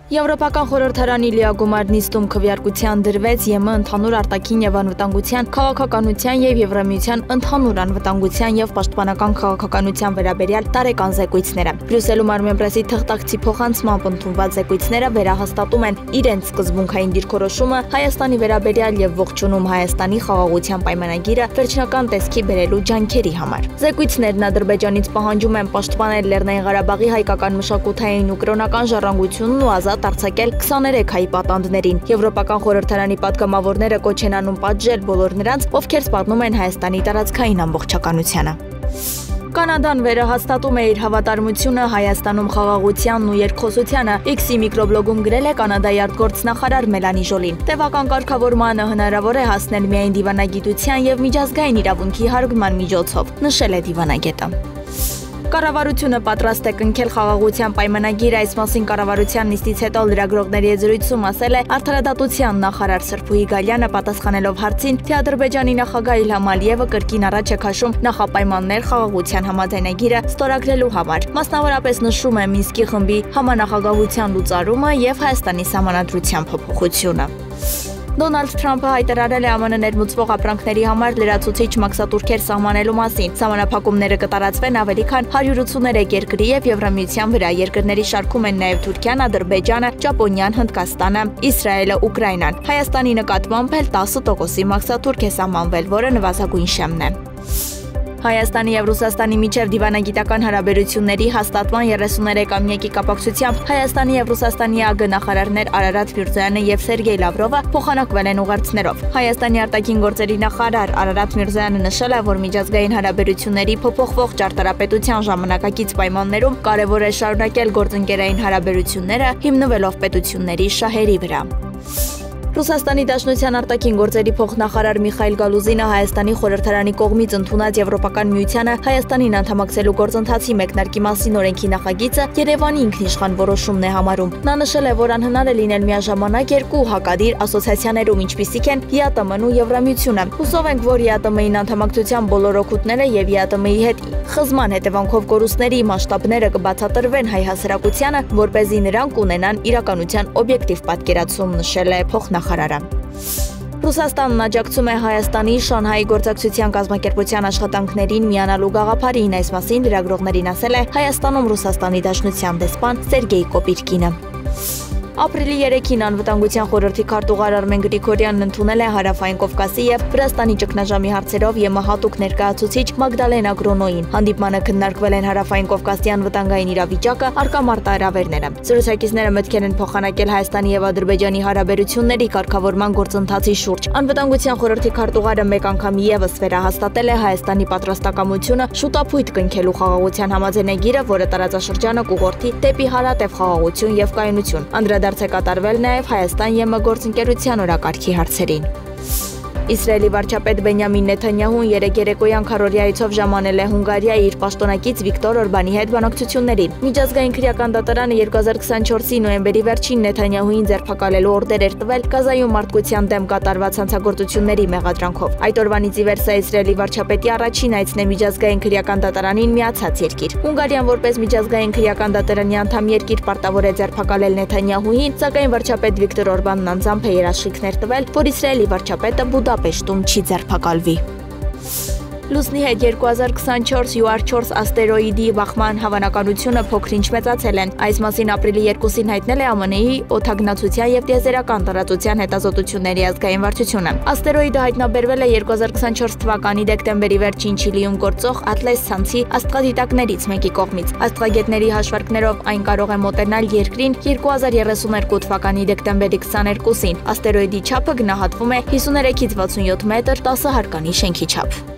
Եվրոպական խորհրդարանի լիագումար նիստում քվեարկության դրվեց ԵՄ ընդհանուր արտաքին եւ անվտանգության, քաղաքականության եւ Եվրամիության ընդհանուր անվտանգության եւ պաշտպանական քաղաքականության վերաբերյալ տարեկան զեկույցները։ Բրյուսելում Armenpress-ի թղթակցի փոխանցմամբ ընդունված զեկույցները վերահաստատում են իրենց սկզբունքային դիրքորոշումը Հայաստանի վերաբերյալ եւ ողջունում Հայաստանի խաղաղության պայմանագիրը վերջնական տեսքի բերելու ջանքերի համար։ Զեկույցներն Ադրբեջանից պահանջում են պաշտպանել Լեռնային Ղարաբաղի հայկական մշակութային ու կրոնական ժառանգությունն ու ազատ արձակել 23 հայ պատանդներին։ Եվրոպական խորհրդարանի պատգամավորները կոչ են անում պատժել բոլոր նրանց, ովքեր սպառնում են Հայաստանի տարածքային ամբողջականությանը։ Կանադան վերահաստատում է իր հավատարմությունը Հայաստանում խաղաղությանն ու երկխոսությանը։ X-ի միկրոբլոգում գրել է Կանադայի արտգործնախարար Մելանի Ժոլին։ Տևական կարգավորմանը հնարավոր է հասնել միայն դիվանագիտության եւ միջազգային իրավունքի հարգման միջոցով, նշել է դիվանագետը։ Կառավարությունը պատրաստ է կնքել խաղաղության պայմանագիրը, այս մասին կառավարության նիստից հետո լրագրողների հետ զրույցում ասել է Արդարադատության նախարար Սրփուհի Գալյանը, պատասխանելով հարցին, թե Ադրբեջանի նախագահ Իլհամ Ալիևը կրկին առաջ է քաշում նախապայմաններ խաղաղության համաձայնագիրը ստորագրելու համար։ Մասնավորապես նշում է Մինսկի խմբի համանախագահության լուծարումը եւ Հայաստանի սահմանադրության փոփոխությունը։ Դոնալդ Թրամփը հայտարարել է ԱՄՆ ներմուծվող ապրանքների համար լրացուցիչ մաքսատուրքեր սահմանելու մասին։ Սահմանափակումները կտարածվեն ավելի քան 183 երկրի եւ Եվրամիության վրա։ Երկրների շարքում են նաեւ Թուրքիան, Ադրբեջանը, Ճապոնիան, Հնդկաստանը, Իսրայելը, Ուկրաինան։ Հայաստանի նկատմամբ էլ 10% մաքսատուրք է սահմանվել, որը նվազագույն շեմն է։ Հայաստանի եւ Ռուսաստանի միջև դիվանագիտական հարաբերությունների հաստատման 33-ամյակի կապակցությամբ Հայաստանի եւ Ռուսաստանի ԱԳ նախարարներ Արարատ Միրզոյանը եւ Սերգեյ Լավրովը փոխանակվել են ուղերձներով։ Հայաստանի արտաքին գործերի նախարար Արարատ Միրզոյանը նշել է, որ միջազգային հարաբերությունների փոփոխվող ճարտարապետության ժամանակակից պայմաններում կարևոր է շարունակել գործընկերային հարաբերությունները, հիմնվելով պետությունների շահերի վրա։ Ռուսաստանի Դաշնության արտաքին գործերի փոխնախարար Միխայիլ Գալուզինը Հայաստանի խորհրդարանի կողմից ընդունած Եվրոպական միությանը Հայաստանին անդամակցելու գործընթացի մեկնարկի մասին օրենքի նախագիծը Երևանի ինքնիշխան որոշումն է համարում։ Նա նշել է, որ անհնար է լինել միաժամանակ երկու հակադիր ասոցիացիաներում, ինչպիսիք են ԵԱՏՄ-ն ու Եվրամիությունը։ Հուսով ենք, որ ԵԱՏՄ-ին անդամակցության բոլոր օգուտները եւ ԵԱՏՄ-ի հետ խզման հետևանքով կորուստների մասշտաբները կբացատրվեն հայ հասարակությանը, որպեսզի նրանք ունենան իրականության օբյեկտիվ պատկերացում, նշել է փոխնախարարը։ Ռուսաստանն աջակցում է Հայաստանի Շանհայի գործակցության կազմակերպության աշխատանքներին միանալու գաղափարին, այս մասին լրագրողներին ասել է Հայաստանում Ռուսաստանի Դաշնության դեսպան Սերգեյ Կոպիրկինը։ Ապրիլի 3-ին անվտանգության խորհրդի քարտուղար Արմեն Գրիգորյանն ընդունել է Հարավային Կովկասի եւ Վրաստանի ճգնաժամի հարցերով ԵՄ հատուկ ներկայացուցիչ Մագդալենա Գրոնոին։ Հանդիպմանը քննարկվել են Հարավային Կովկասի անվտանգային իրավիճակը, առկա մարտահրավերները։ Զրուցակիցները մտքեր են փոխանակել Հայաստանի եւ Ադրբեջանի հարաբերությունների կարգավորման գործընթացի շուրջ։ Անվտանգության խորհրդի քարտուղարը մեկ անգամ եւս վերահաստատել է Հայաստանի պատրաստակամությունը շուտապույտ կնքելու խաղաղության համաձայնագիրը, որը տարածաշրջանը կուղղորդի դեպի հարատև խաղաղություն եւ կայունություն։ Անդրադարձ է կատարվել նաև Հայաստան-ԵՄ գործընկերության օրակարգի հարցերին։ Իսրայելի վարչապետ Բենյամին Նեթանյահուն երեկ երեկոյան քարոզիայով ժամանել է Հունգարիա իր պաշտոնակից Վիկտոր Օրբանի հետ բանակցություններին։ Միջազգային քրեական դատարանը 2024-ի նոյեմբերի վերջին Նեթանյահուին ձերբակալելու օրդեր էր տվել Գազայում մարդկության դեմ կատարված հանցագործությունների մեղադրանքով։ Այդ օրվանից ի վեր սա Իսրայելի վարչապետի առաջին այցն է միջազգային քրեական դատարանին միացած երկիր։ Հունգարիան որպես միջազգային քրեական դատարանի անդամ երկիր պարտավոր է ձերբակալել Նեթանյահուին, սակայն վարչապետ Վիկտոր Օրբանն անձամբ է երաշխիքներ տվել, որ Իսրայելի վարչապետը Բուդապեշտում չի ձերբակալվի։ Լուսնի հետ 2024 UR4 աստերոիդի բախման հավանականությունը փոքր-ինչ մեծացել են։ Այս մասին ապրիլի 2-ին հայտնել է ԱՄՆ-ի օդագնացության եւ տիեզերական տարածության հետազոտությունների ազգային վարչությունը։ Աստերոիդը հայտնաբերվել է 2024 թվականի դեկտեմբերի վերջին Չիլիում գործող Atlas ցանցի աստղադիտակներից մեկի կողմից։ Աստղագետների հաշվարկներով այն կարող է մոտենալ երկրին 2032 թվականի դեկտեմբերի 22-ին։ Աստերոիդի չափը գնահատվում է 53-ից 67 մետր 10 հարկանի շենքի չափ։